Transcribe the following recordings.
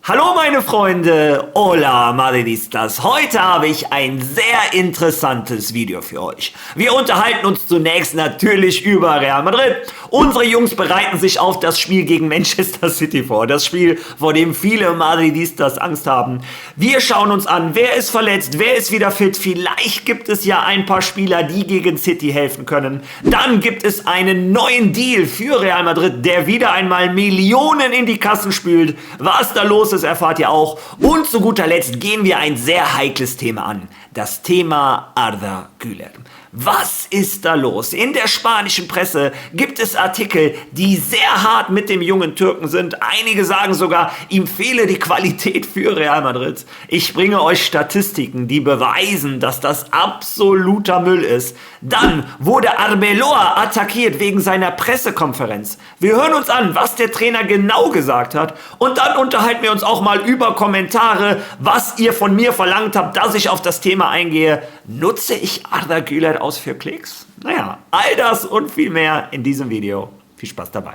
Hallo meine Freunde, hola Madridistas. Heute habe ich ein sehr interessantes Video für euch. Wir unterhalten uns zunächst natürlich über Real Madrid. Unsere Jungs bereiten sich auf das Spiel gegen Manchester City vor. Das Spiel, vor dem viele Madridistas Angst haben. Wir schauen uns an, wer ist verletzt, wer ist wieder fit. Vielleicht gibt es ja ein paar Spieler, die gegen City helfen können. Dann gibt es einen neuen Deal für Real Madrid, der wieder einmal Millionen in die Kassen spült. Was da los ist, erfahrt ihr auch. Und zu guter Letzt gehen wir ein sehr heikles Thema an. Das Thema Arda Güler. Was ist da los? In der spanischen Presse gibt es Artikel, die sehr hart mit dem jungen Türken sind. Einige sagen sogar, ihm fehle die Qualität für Real Madrid. Ich bringe euch Statistiken, die beweisen, dass das absoluter Müll ist. Dann wurde Arbeloa attackiert wegen seiner Pressekonferenz. Wir hören uns an, was der Trainer genau gesagt hat. Und dann unterhalten wir uns auch mal über Kommentare, was ihr von mir verlangt habt, dass ich auf das Thema eingehe. Nutze ich Arda Güler aus für Klicks? Naja, all das und viel mehr in diesem Video. Viel Spaß dabei.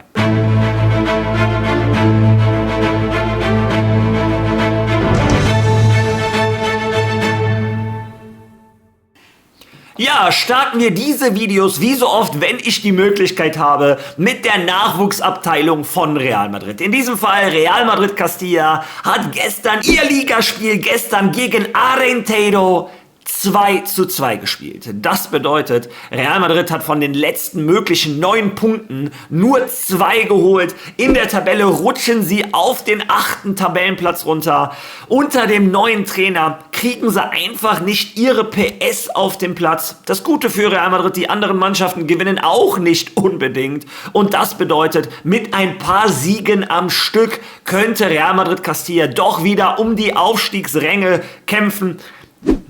Ja, starten wir diese Videos wie so oft, wenn ich die Möglichkeit habe, mit der Nachwuchsabteilung von Real Madrid. In diesem Fall Real Madrid Castilla hat gestern ihr Ligaspiel gegen Arenteiro 2:2 gespielt. Das bedeutet, Real Madrid hat von den letzten möglichen 9 Punkten nur 2 geholt. In der Tabelle rutschen sie auf den 8. Tabellenplatz runter. Unter dem neuen Trainer kriegen sie einfach nicht ihre PS auf den Platz. Das Gute für Real Madrid, die anderen Mannschaften gewinnen auch nicht unbedingt. Und das bedeutet, mit ein paar Siegen am Stück könnte Real Madrid Castilla doch wieder um die Aufstiegsränge kämpfen.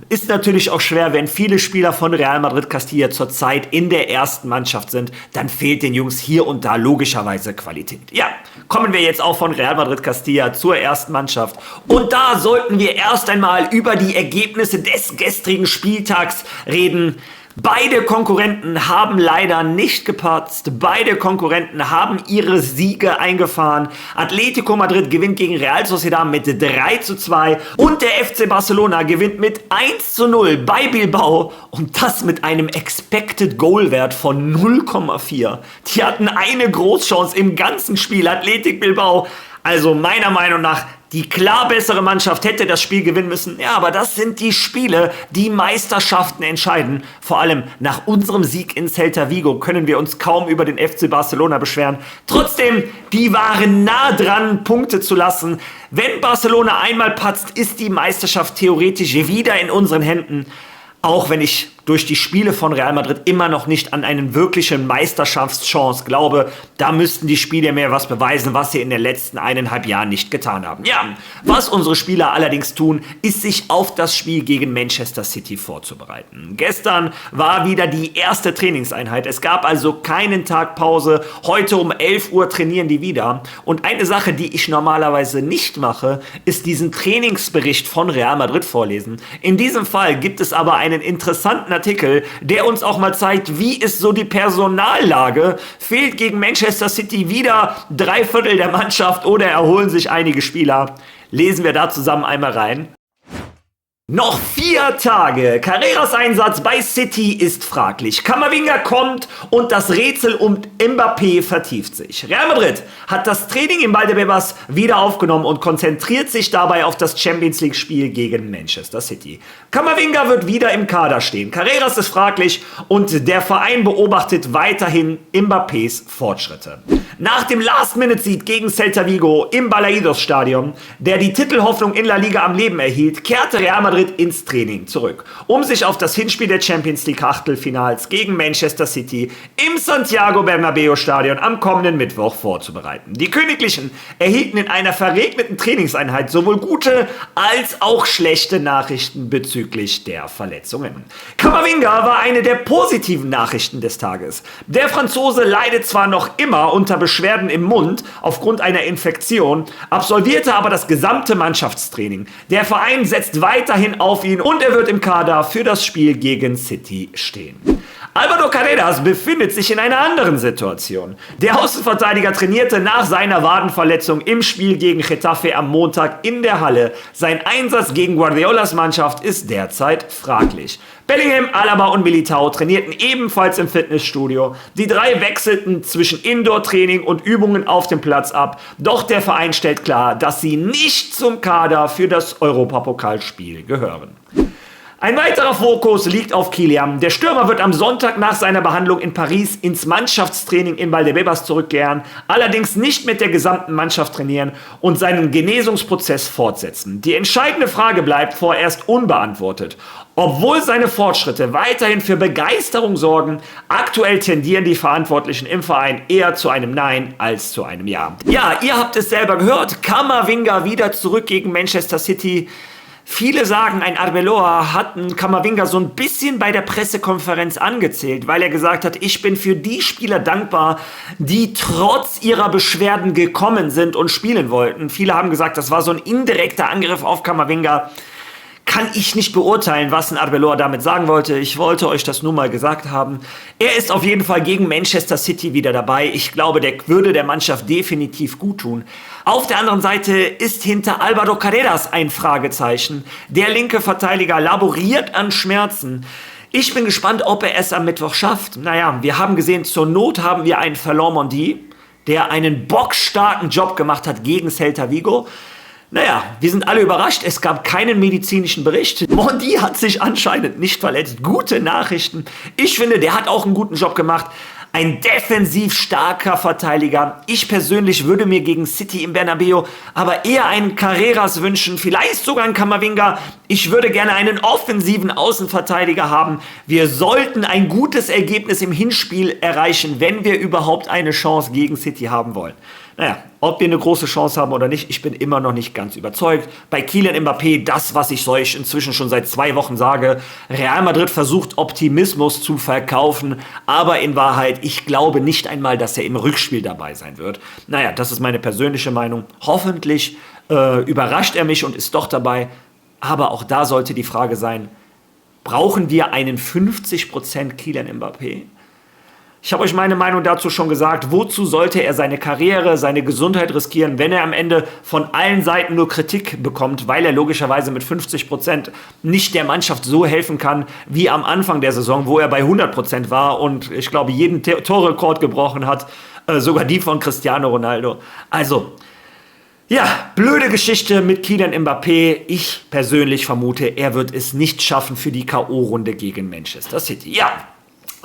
Ist natürlich auch schwer, wenn viele Spieler von Real Madrid Castilla zurzeit in der ersten Mannschaft sind, dann fehlt den Jungs hier und da logischerweise Qualität. Ja, kommen wir jetzt auch von Real Madrid Castilla zur ersten Mannschaft. Und da sollten wir erst einmal über die Ergebnisse des gestrigen Spieltags reden. Beide Konkurrenten haben leider nicht gepatzt. Beide Konkurrenten haben ihre Siege eingefahren. Atletico Madrid gewinnt gegen Real Sociedad mit 3:2 und der FC Barcelona gewinnt mit 1:0 bei Bilbao und das mit einem Expected Goal Wert von 0,4. Die hatten eine Großchance im ganzen Spiel. Athletic Bilbao, also meiner Meinung nach die klar bessere Mannschaft, hätte das Spiel gewinnen müssen. Ja, aber das sind die Spiele, die Meisterschaften entscheiden. Vor allem nach unserem Sieg in Celta Vigo können wir uns kaum über den FC Barcelona beschweren. Trotzdem, die waren nah dran, Punkte zu lassen. Wenn Barcelona einmal patzt, ist die Meisterschaft theoretisch wieder in unseren Händen. Auch wenn ich durch die Spiele von Real Madrid immer noch nicht an einen wirklichen Meisterschaftschance glaube, da müssten die Spieler mir was beweisen, was sie in den letzten 1,5 Jahren nicht getan haben. Ja, was unsere Spieler allerdings tun, ist sich auf das Spiel gegen Manchester City vorzubereiten. Gestern war wieder die erste Trainingseinheit. Es gab also keinen Tag Pause. Heute um 11 Uhr trainieren die wieder. Und eine Sache, die ich normalerweise nicht mache, ist diesen Trainingsbericht von Real Madrid vorlesen. In diesem Fall gibt es aber einen interessanten Artikel, der uns auch mal zeigt, wie ist so die Personallage. Fehlt gegen Manchester City wieder 3/4 der Mannschaft oder erholen sich einige Spieler? Lesen wir da zusammen einmal rein. Noch 4 Tage. Carreras Einsatz bei City ist fraglich. Camavinga kommt und das Rätsel um Mbappé vertieft sich. Real Madrid hat das Training in Valdebebas wieder aufgenommen und konzentriert sich dabei auf das Champions League Spiel gegen Manchester City. Camavinga wird wieder im Kader stehen. Carreras ist fraglich und der Verein beobachtet weiterhin Mbappés Fortschritte. Nach dem Last-Minute-Sieg gegen Celta Vigo im Balaidos-Stadion, der die Titelhoffnung in La Liga am Leben erhielt, kehrte Real Madrid ins Training zurück, um sich auf das Hinspiel der Champions League Achtelfinals gegen Manchester City im Santiago Bernabéu Stadion am kommenden Mittwoch vorzubereiten. Die Königlichen erhielten in einer verregneten Trainingseinheit sowohl gute als auch schlechte Nachrichten bezüglich der Verletzungen. Camavinga war eine der positiven Nachrichten des Tages. Der Franzose leidet zwar noch immer unter Beschwerden im Mund aufgrund einer Infektion, absolvierte aber das gesamte Mannschaftstraining. Der Verein setzt weiterhin auf ihn und er wird im Kader für das Spiel gegen City stehen. Álvaro Carreras befindet sich in einer anderen Situation. Der Außenverteidiger trainierte nach seiner Wadenverletzung im Spiel gegen Getafe am Montag in der Halle. Sein Einsatz gegen Guardiolas Mannschaft ist derzeit fraglich. Bellingham, Alaba und Militao trainierten ebenfalls im Fitnessstudio. Die drei wechselten zwischen Indoor-Training und Übungen auf dem Platz ab. Doch der Verein stellt klar, dass sie nicht zum Kader für das Europapokalspiel gehören. Ein weiterer Fokus liegt auf Kylian. Der Stürmer wird am Sonntag nach seiner Behandlung in Paris ins Mannschaftstraining in Valdebebas zurückkehren, allerdings nicht mit der gesamten Mannschaft trainieren und seinen Genesungsprozess fortsetzen. Die entscheidende Frage bleibt vorerst unbeantwortet. Obwohl seine Fortschritte weiterhin für Begeisterung sorgen, aktuell tendieren die Verantwortlichen im Verein eher zu einem Nein als zu einem Ja. Ja, ihr habt es selber gehört, Camavinga wieder zurück gegen Manchester City. Viele sagen, ein Arbeloa hat Camavinga so ein bisschen bei der Pressekonferenz angezählt, weil er gesagt hat, ich bin für die Spieler dankbar, die trotz ihrer Beschwerden gekommen sind und spielen wollten. Viele haben gesagt, das war so ein indirekter Angriff auf Camavinga. Kann ich nicht beurteilen, was ein Arbeloa damit sagen wollte. Ich wollte euch das nur mal gesagt haben. Er ist auf jeden Fall gegen Manchester City wieder dabei. Ich glaube, der würde der Mannschaft definitiv gut tun. Auf der anderen Seite ist hinter Álvaro Carreras ein Fragezeichen. Der linke Verteidiger laboriert an Schmerzen. Ich bin gespannt, ob er es am Mittwoch schafft. Naja, wir haben gesehen, zur Not haben wir einen Ferland Mendy, der einen bockstarken Job gemacht hat gegen Celta Vigo. Naja, wir sind alle überrascht, es gab keinen medizinischen Bericht. Mendy hat sich anscheinend nicht verletzt. Gute Nachrichten. Ich finde, der hat auch einen guten Job gemacht. Ein defensiv starker Verteidiger. Ich persönlich würde mir gegen City im Bernabeu aber eher einen Carreras wünschen, vielleicht sogar einen Camavinga. Ich würde gerne einen offensiven Außenverteidiger haben. Wir sollten ein gutes Ergebnis im Hinspiel erreichen, wenn wir überhaupt eine Chance gegen City haben wollen. Naja, ob wir eine große Chance haben oder nicht, ich bin immer noch nicht ganz überzeugt. Bei Kylian Mbappé, das, was ich euch inzwischen schon seit 2 Wochen sage, Real Madrid versucht Optimismus zu verkaufen, aber in Wahrheit, ich glaube nicht einmal, dass er im Rückspiel dabei sein wird. Naja, das ist meine persönliche Meinung. Hoffentlich überrascht er mich und ist doch dabei, aber auch da sollte die Frage sein, brauchen wir einen 50% Kylian Mbappé? Ich habe euch meine Meinung dazu schon gesagt. Wozu sollte er seine Karriere, seine Gesundheit riskieren, wenn er am Ende von allen Seiten nur Kritik bekommt, weil er logischerweise mit 50% nicht der Mannschaft so helfen kann, wie am Anfang der Saison, wo er bei 100% war und ich glaube, jeden Torrekord gebrochen hat, sogar die von Cristiano Ronaldo. Also, ja, blöde Geschichte mit Kylian Mbappé. Ich persönlich vermute, er wird es nicht schaffen für die K.O.-Runde gegen Manchester City. Ja.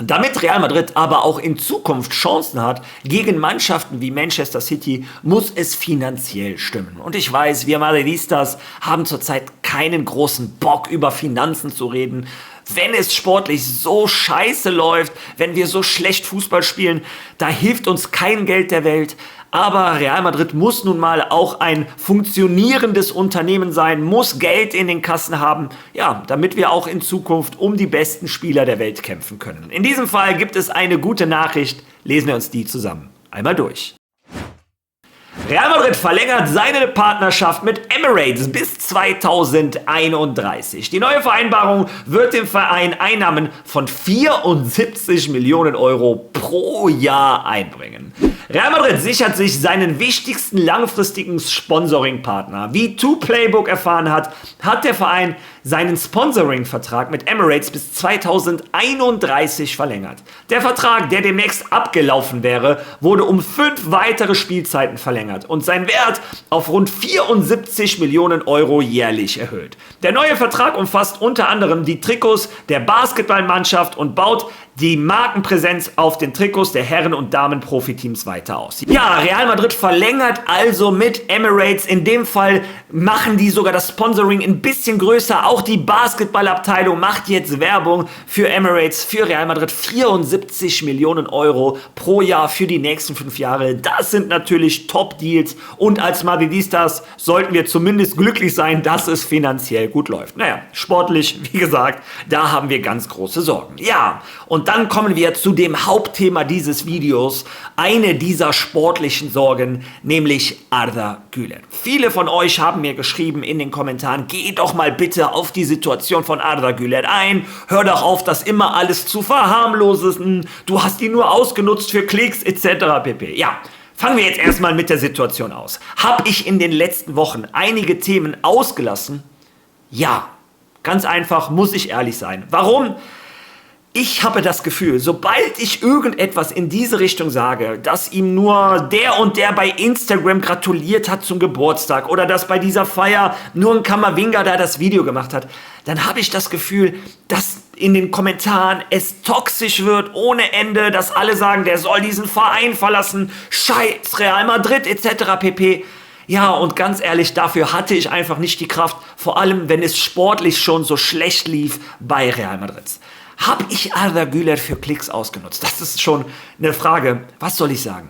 Damit Real Madrid aber auch in Zukunft Chancen hat gegen Mannschaften wie Manchester City, muss es finanziell stimmen. Und ich weiß, wir Madridistas haben zurzeit keinen großen Bock, über Finanzen zu reden. Wenn es sportlich so scheiße läuft, wenn wir so schlecht Fußball spielen, da hilft uns kein Geld der Welt. Aber Real Madrid muss nun mal auch ein funktionierendes Unternehmen sein, muss Geld in den Kassen haben, ja, damit wir auch in Zukunft um die besten Spieler der Welt kämpfen können. In diesem Fall gibt es eine gute Nachricht, lesen wir uns die zusammen einmal durch. Real Madrid verlängert seine Partnerschaft mit Emirates bis 2031. Die neue Vereinbarung wird dem Verein Einnahmen von 74 Millionen Euro pro Jahr einbringen. Real Madrid sichert sich seinen wichtigsten langfristigen Sponsoring-Partner. Wie 2Playbook erfahren hat, hat der Verein seinen Sponsoring-Vertrag mit Emirates bis 2031 verlängert. Der Vertrag, der demnächst abgelaufen wäre, wurde um 5 weitere Spielzeiten verlängert und sein Wert auf rund 74 Millionen Euro jährlich erhöht. Der neue Vertrag umfasst unter anderem die Trikots der Basketballmannschaft und baut die Markenpräsenz auf den Trikots der Herren- und Damen-Profiteams weiter aus. Ja, Real Madrid verlängert also mit Emirates. In dem Fall machen die sogar das Sponsoring ein bisschen größer. Auch die Basketballabteilung macht jetzt Werbung für Emirates, für Real Madrid. 74 Millionen Euro pro Jahr für die nächsten 5 Jahre. Das sind natürlich Top-Deals. Deals und als Madridistas sollten wir zumindest glücklich sein, dass es finanziell gut läuft. Naja, sportlich, wie gesagt, da haben wir ganz große Sorgen. Ja, und dann kommen wir zu dem Hauptthema dieses Videos, eine dieser sportlichen Sorgen, nämlich Arda Güler. Viele von euch haben mir geschrieben in den Kommentaren, geh doch mal bitte auf die Situation von Arda Güler ein, hör doch auf, das immer alles zu verharmlosen, du hast ihn nur ausgenutzt für Klicks etc. pp. Ja, fangen wir jetzt erstmal mit der Situation aus. Habe ich in den letzten Wochen einige Themen ausgelassen? Ja, ganz einfach, muss ich ehrlich sein. Warum? Ich habe das Gefühl, sobald ich irgendetwas in diese Richtung sage, dass ihm nur der und der bei Instagram gratuliert hat zum Geburtstag oder dass bei dieser Feier nur ein Kamavinga da das Video gemacht hat, dann habe ich das Gefühl, dass in den Kommentaren es toxisch wird ohne Ende, dass alle sagen, der soll diesen Verein verlassen, Scheiß Real Madrid etc. pp. Ja, und ganz ehrlich, dafür hatte ich einfach nicht die Kraft, vor allem wenn es sportlich schon so schlecht lief bei Real Madrid. Habe ich Arda Güler für Klicks ausgenutzt? Das ist schon eine Frage. Was soll ich sagen?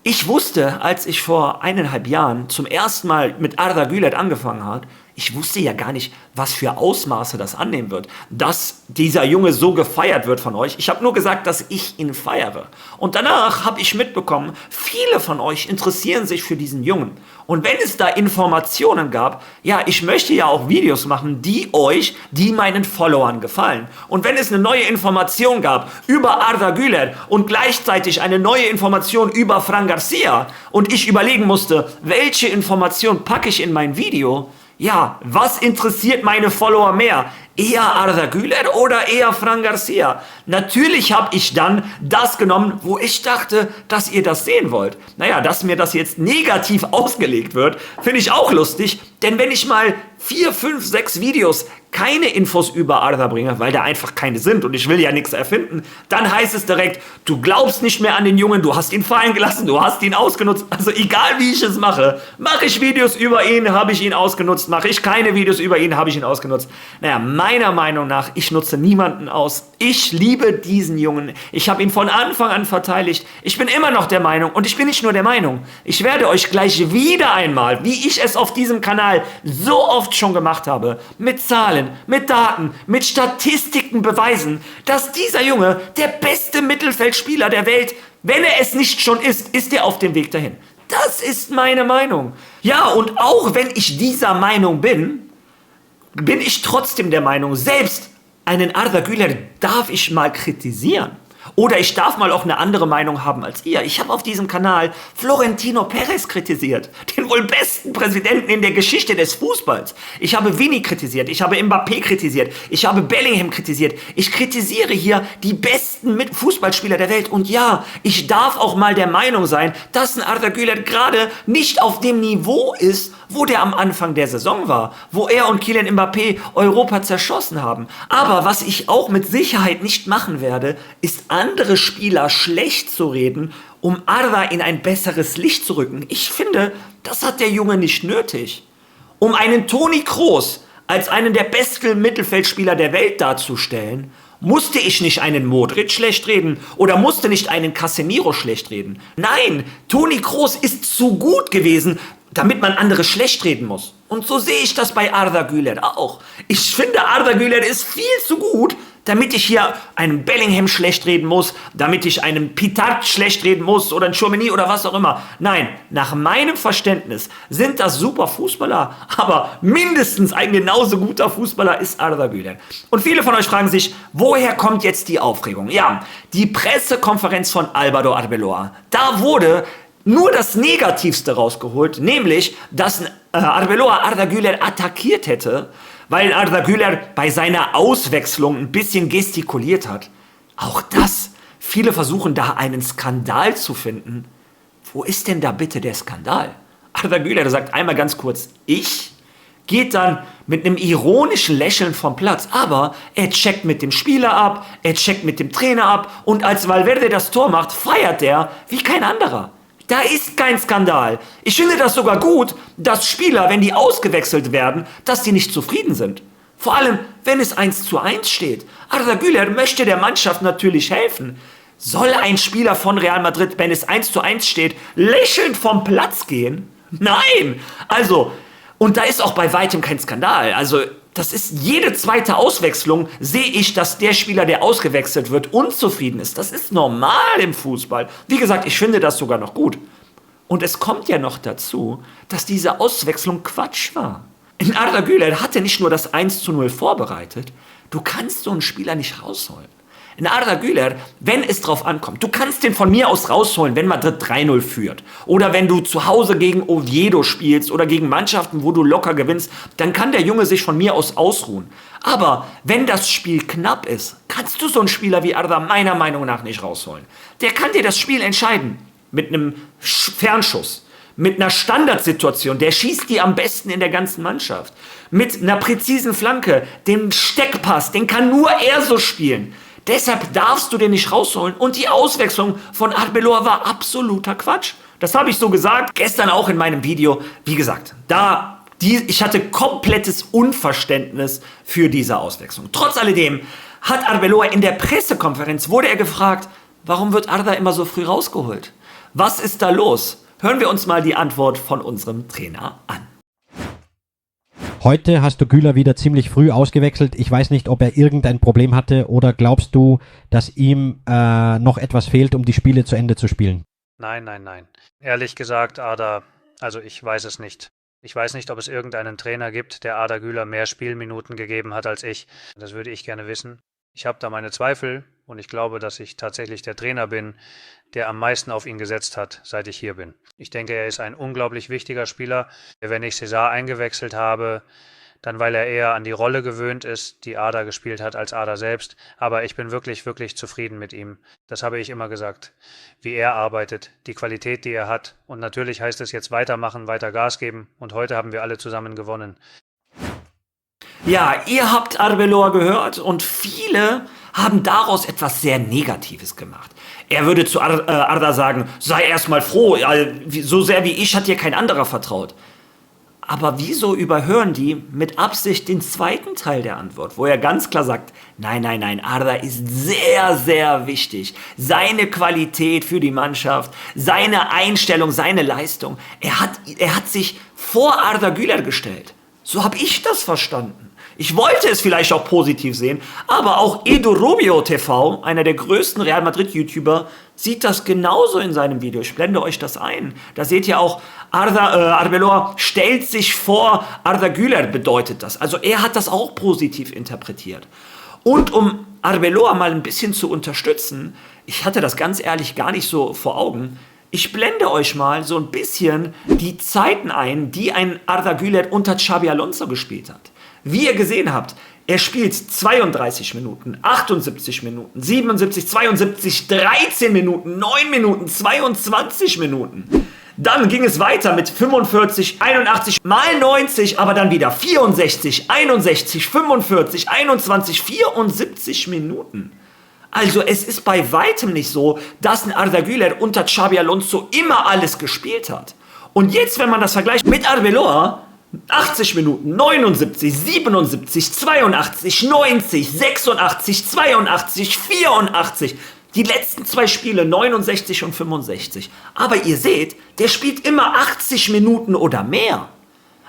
Ich wusste, als ich vor 1,5 Jahren zum ersten Mal mit Arda Güler angefangen habe, ich wusste ja gar nicht, was für Ausmaße das annehmen wird, dass dieser Junge so gefeiert wird von euch. Ich habe nur gesagt, dass ich ihn feiere. Und danach habe ich mitbekommen, viele von euch interessieren sich für diesen Jungen. Und wenn es da Informationen gab, ja, ich möchte ja auch Videos machen, die meinen Followern gefallen. Und wenn es eine neue Information gab über Arda Güler und gleichzeitig eine neue Information über Fran Garcia und ich überlegen musste, welche Information packe ich in mein Video, ja, was interessiert meine Follower mehr? Eher Arda Güler oder eher Fran Garcia? Natürlich habe ich dann das genommen, wo ich dachte, dass ihr das sehen wollt. Naja, dass mir das jetzt negativ ausgelegt wird, finde ich auch lustig. Denn wenn ich mal 4, 5, 6 Videos keine Infos über Arda bringe, weil da einfach keine sind und ich will ja nichts erfinden, dann heißt es direkt, du glaubst nicht mehr an den Jungen, du hast ihn fallen gelassen, du hast ihn ausgenutzt. Also egal wie ich es mache ich Videos über ihn, habe ich ihn ausgenutzt, mache ich keine Videos über ihn, habe ich ihn ausgenutzt. Naja, meiner Meinung nach, ich nutze niemanden aus. Ich liebe diesen Jungen. Ich habe ihn von Anfang an verteidigt. Ich bin immer noch der Meinung und ich bin nicht nur der Meinung. Ich werde euch gleich wieder einmal, wie ich es auf diesem Kanal so oft schon gemacht habe, mit Zahlen, mit Daten, mit Statistiken beweisen, dass dieser Junge der beste Mittelfeldspieler der Welt, wenn er es nicht schon ist er auf dem Weg dahin. Das ist meine Meinung. Ja, und auch wenn ich dieser Meinung bin ich trotzdem der Meinung, selbst einen Arda Güler darf ich mal kritisieren. Oder ich darf mal auch eine andere Meinung haben als ihr. Ich habe auf diesem Kanal Florentino Perez kritisiert, den wohl besten Präsidenten in der Geschichte des Fußballs. Ich habe Vini kritisiert, ich habe Mbappé kritisiert, ich habe Bellingham kritisiert. Ich kritisiere hier die besten Fußballspieler der Welt. Und ja, ich darf auch mal der Meinung sein, dass ein Arda Güler gerade nicht auf dem Niveau ist, wo der am Anfang der Saison war, wo er und Kylian Mbappé Europa zerschossen haben. Aber was ich auch mit Sicherheit nicht machen werde, ist andere Spieler schlecht zu reden, um Arda in ein besseres Licht zu rücken. Ich finde, das hat der Junge nicht nötig. Um einen Toni Kroos als einen der besten Mittelfeldspieler der Welt darzustellen, musste ich nicht einen Modric schlecht reden oder musste nicht einen Casemiro schlecht reden. Nein, Toni Kroos ist zu gut gewesen, damit man andere schlecht reden muss. Und so sehe ich das bei Arda Güler auch. Ich finde, Arda Güler ist viel zu gut, damit ich hier einen Bellingham schlecht reden muss, damit ich einen Pitart schlecht reden muss oder einen Tchouaméni oder was auch immer. Nein, nach meinem Verständnis sind das super Fußballer, aber mindestens ein genauso guter Fußballer ist Arda Güler. Und viele von euch fragen sich, woher kommt jetzt die Aufregung? Ja, die Pressekonferenz von Álvaro Arbeloa. Da wurde nur das Negativste rausgeholt, nämlich, dass Arbeloa Arda Güler attackiert hätte, weil Arda Güler bei seiner Auswechslung ein bisschen gestikuliert hat. Auch das, viele versuchen da einen Skandal zu finden. Wo ist denn da bitte der Skandal? Arda Güler sagt einmal ganz kurz, geht dann mit einem ironischen Lächeln vom Platz, aber er checkt mit dem Spieler ab, er checkt mit dem Trainer ab und als Valverde das Tor macht, feiert er wie kein anderer. Da ist kein Skandal. Ich finde das sogar gut, dass Spieler, wenn die ausgewechselt werden, dass die nicht zufrieden sind. Vor allem, wenn es 1:1 steht. Arda Güler möchte der Mannschaft natürlich helfen. Soll ein Spieler von Real Madrid, wenn es 1:1 steht, lächelnd vom Platz gehen? Nein! Also, und da ist auch bei weitem kein Skandal. Also, das ist jede zweite Auswechslung, sehe ich, dass der Spieler, der ausgewechselt wird, unzufrieden ist. Das ist normal im Fußball. Wie gesagt, ich finde das sogar noch gut. Und es kommt ja noch dazu, dass diese Auswechslung Quatsch war. In Arda Güler hatte nicht nur das 1:0 vorbereitet, du kannst so einen Spieler nicht rausholen. In Arda Güler, wenn es drauf ankommt, du kannst den von mir aus rausholen, wenn Madrid 3:0 führt. Oder wenn du zu Hause gegen Oviedo spielst oder gegen Mannschaften, wo du locker gewinnst, dann kann der Junge sich von mir aus ausruhen. Aber wenn das Spiel knapp ist, kannst du so einen Spieler wie Arda meiner Meinung nach nicht rausholen. Der kann dir das Spiel entscheiden. Mit einem Fernschuss. Mit einer Standardsituation, der schießt die am besten in der ganzen Mannschaft. Mit einer präzisen Flanke, dem Steckpass, den kann nur er so spielen. Deshalb darfst du den nicht rausholen. Und die Auswechslung von Arbeloa war absoluter Quatsch. Das habe ich so gesagt, gestern auch in meinem Video. Wie gesagt, ich hatte komplettes Unverständnis für diese Auswechslung. Trotz alledem hat Arbeloa in der Pressekonferenz, wurde er gefragt, warum wird Arda immer so früh rausgeholt? Was ist da los? Hören wir uns mal die Antwort von unserem Trainer an. Heute hast du Güler wieder ziemlich früh ausgewechselt. Ich weiß nicht, ob er irgendein Problem hatte oder glaubst du, dass ihm noch etwas fehlt, um die Spiele zu Ende zu spielen? Nein. Ehrlich gesagt, Arda, also ich weiß es nicht. Ich weiß nicht, ob es irgendeinen Trainer gibt, der Arda Güler mehr Spielminuten gegeben hat als ich. Das würde ich gerne wissen. Ich habe da meine Zweifel und ich glaube, dass ich tatsächlich der Trainer bin, der am meisten auf ihn gesetzt hat, seit ich hier bin. Ich denke, er ist ein unglaublich wichtiger Spieler. Wenn ich César eingewechselt habe, dann weil er eher an die Rolle gewöhnt ist, die Arda gespielt hat, als Arda selbst. Aber ich bin wirklich, wirklich zufrieden mit ihm. Das habe ich immer gesagt. Wie er arbeitet, die Qualität, die er hat. Und natürlich heißt es jetzt weitermachen, weiter Gas geben. Und heute haben wir alle zusammen gewonnen. Ja, ihr habt Arbeloa gehört und viele haben daraus etwas sehr Negatives gemacht. Er würde zu Arda sagen, sei erstmal froh, so sehr wie ich hat dir kein anderer vertraut. Aber wieso überhören die mit Absicht den zweiten Teil der Antwort, wo er ganz klar sagt, nein, Arda ist sehr, sehr wichtig. Seine Qualität für die Mannschaft, seine Einstellung, seine Leistung. Er hat sich vor Arda Güler gestellt. So habe ich das verstanden. Ich wollte es vielleicht auch positiv sehen, aber auch Edu Rubio TV, einer der größten Real Madrid-YouTuber, sieht das genauso in seinem Video. Ich blende euch das ein. Da seht ihr auch, Arbeloa stellt sich vor Arda Güler, bedeutet das. Also er hat das auch positiv interpretiert. Und um Arbeloa mal ein bisschen zu unterstützen, ich hatte das ganz ehrlich gar nicht so vor Augen, ich blende euch mal so ein bisschen die Zeiten ein, die ein Arda Güler unter Xabi Alonso gespielt hat. Wie ihr gesehen habt, er spielt 32 Minuten, 78 Minuten, 77, 72, 13 Minuten, 9 Minuten, 22 Minuten. Dann ging es weiter mit 45, 81, mal 90, aber dann wieder 64, 61, 45, 21, 74 Minuten. Also es ist bei weitem nicht so, dass ein Arda Güler unter Xabi Alonso immer alles gespielt hat. Und jetzt, wenn man das vergleicht mit Arbeloa, 80 Minuten, 79, 77, 82, 90, 86, 82, 84. Die letzten zwei Spiele 69 und 65. Aber ihr seht, der spielt immer 80 Minuten oder mehr.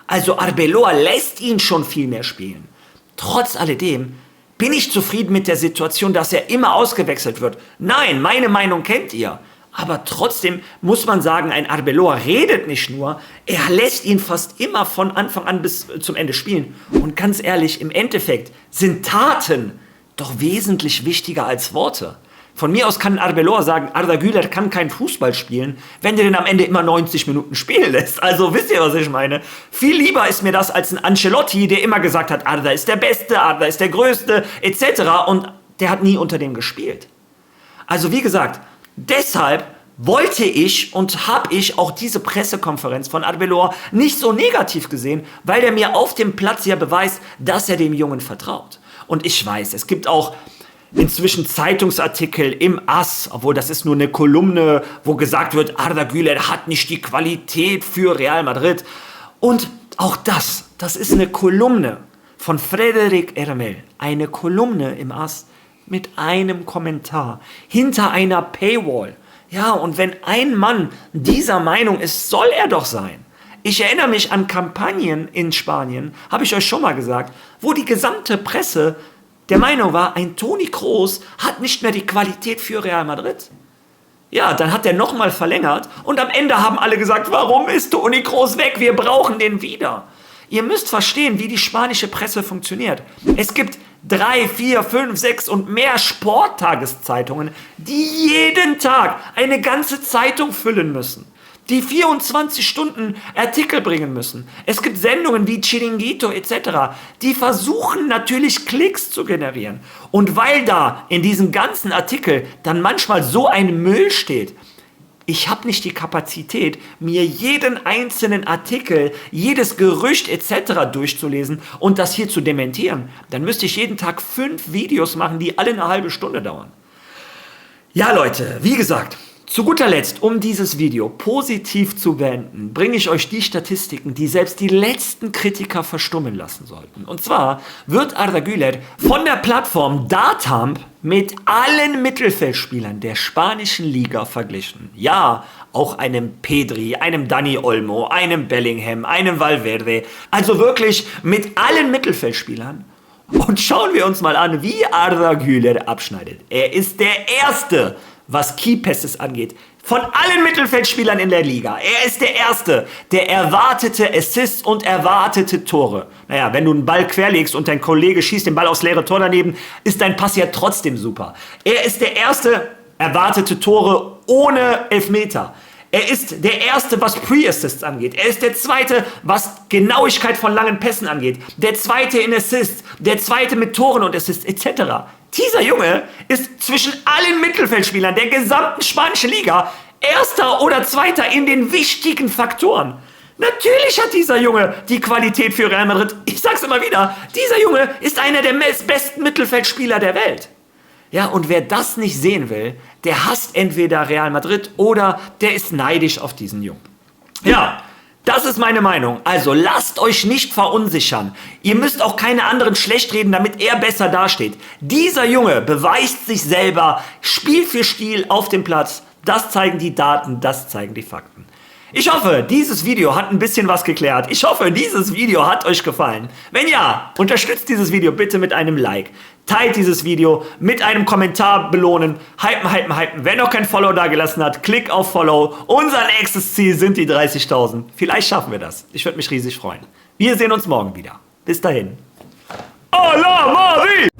Also Arbeloa lässt ihn schon viel mehr spielen. Trotz alledem bin ich zufrieden mit der Situation, dass er immer ausgewechselt wird. Nein, meine Meinung kennt ihr. Aber trotzdem muss man sagen, ein Arbeloa redet nicht nur, er lässt ihn fast immer von Anfang an bis zum Ende spielen. Und ganz ehrlich, im Endeffekt sind Taten doch wesentlich wichtiger als Worte. Von mir aus kann Arbeloa sagen, Arda Güler kann keinen Fußball spielen, wenn der den am Ende immer 90 Minuten spielen lässt. Also wisst ihr, was ich meine? Viel lieber ist mir das als ein Ancelotti, der immer gesagt hat, Arda ist der Beste, Arda ist der Größte, etc. Und der hat nie unter dem gespielt. Also wie gesagt, deshalb wollte ich und habe ich auch diese Pressekonferenz von Arbeloa nicht so negativ gesehen, weil der mir auf dem Platz ja beweist, dass er dem Jungen vertraut. Und ich weiß, es gibt auch inzwischen Zeitungsartikel im AS, obwohl das ist nur eine Kolumne, wo gesagt wird, Arda Güler hat nicht die Qualität für Real Madrid. Und auch das ist eine Kolumne von Frederic Hermel, eine Kolumne im AS mit einem Kommentar hinter einer Paywall. Ja, und wenn ein Mann dieser Meinung ist, soll er doch sein. Ich erinnere mich an Kampagnen in Spanien, habe ich euch schon mal gesagt, wo die gesamte Presse der Meinung war, ein Toni Kroos hat nicht mehr die Qualität für Real Madrid. Ja, dann hat er nochmal verlängert und am Ende haben alle gesagt, warum ist Toni Kroos weg? Wir brauchen den wieder. Ihr müsst verstehen, wie die spanische Presse funktioniert. Es gibt 3, 4, 5, 6 und mehr Sporttageszeitungen, die jeden Tag eine ganze Zeitung füllen müssen, die 24 Stunden Artikel bringen müssen. Es gibt Sendungen wie Chiringuito etc., die versuchen natürlich Klicks zu generieren. Und weil da in diesem ganzen Artikel dann manchmal so ein Müll steht, ich habe nicht die Kapazität, mir jeden einzelnen Artikel, jedes Gerücht etc. durchzulesen und das hier zu dementieren. Dann müsste ich jeden Tag 5 Videos machen, die alle eine halbe Stunde dauern. Ja Leute, wie gesagt, zu guter Letzt, um dieses Video positiv zu beenden, bringe ich euch die Statistiken, die selbst die letzten Kritiker verstummen lassen sollten. Und zwar wird Arda Güler von der Plattform Datamp mit allen Mittelfeldspielern der spanischen Liga verglichen. Ja, auch einem Pedri, einem Dani Olmo, einem Bellingham, einem Valverde. Also wirklich mit allen Mittelfeldspielern. Und schauen wir uns mal an, wie Arda Güler abschneidet. Er ist der Erste, was Key Passes angeht, von allen Mittelfeldspielern in der Liga. Er ist der Erste, der erwartete Assists und erwartete Tore. Naja, wenn du einen Ball querlegst und dein Kollege schießt den Ball aufs leere Tor daneben, ist dein Pass ja trotzdem super. Er ist der Erste, erwartete Tore ohne Elfmeter. Er ist der Erste, was Pre-Assists angeht. Er ist der Zweite, was Genauigkeit von langen Pässen angeht. Der Zweite in Assists. Der Zweite mit Toren und Assists etc. Dieser Junge ist zwischen allen Mittelfeldspielern der gesamten spanischen Liga Erster oder Zweiter in den wichtigen Faktoren. Natürlich hat dieser Junge die Qualität für Real Madrid. Ich sag's immer wieder, dieser Junge ist einer der besten Mittelfeldspieler der Welt. Ja, und wer das nicht sehen will, der hasst entweder Real Madrid oder der ist neidisch auf diesen Jungen. Ja, das ist meine Meinung. Also lasst euch nicht verunsichern. Ihr müsst auch keine anderen schlecht reden, damit er besser dasteht. Dieser Junge beweist sich selber Spiel für Spiel auf dem Platz. Das zeigen die Daten, das zeigen die Fakten. Ich hoffe, dieses Video hat ein bisschen was geklärt. Ich hoffe, dieses Video hat euch gefallen. Wenn ja, unterstützt dieses Video bitte mit einem Like. Teilt dieses Video, mit einem Kommentar belohnen. Hypen, hypen, hypen. Wer noch kein Follow da gelassen hat, klick auf Follow. Unser nächstes Ziel sind die 30.000. Vielleicht schaffen wir das. Ich würde mich riesig freuen. Wir sehen uns morgen wieder. Bis dahin. A la Madrid!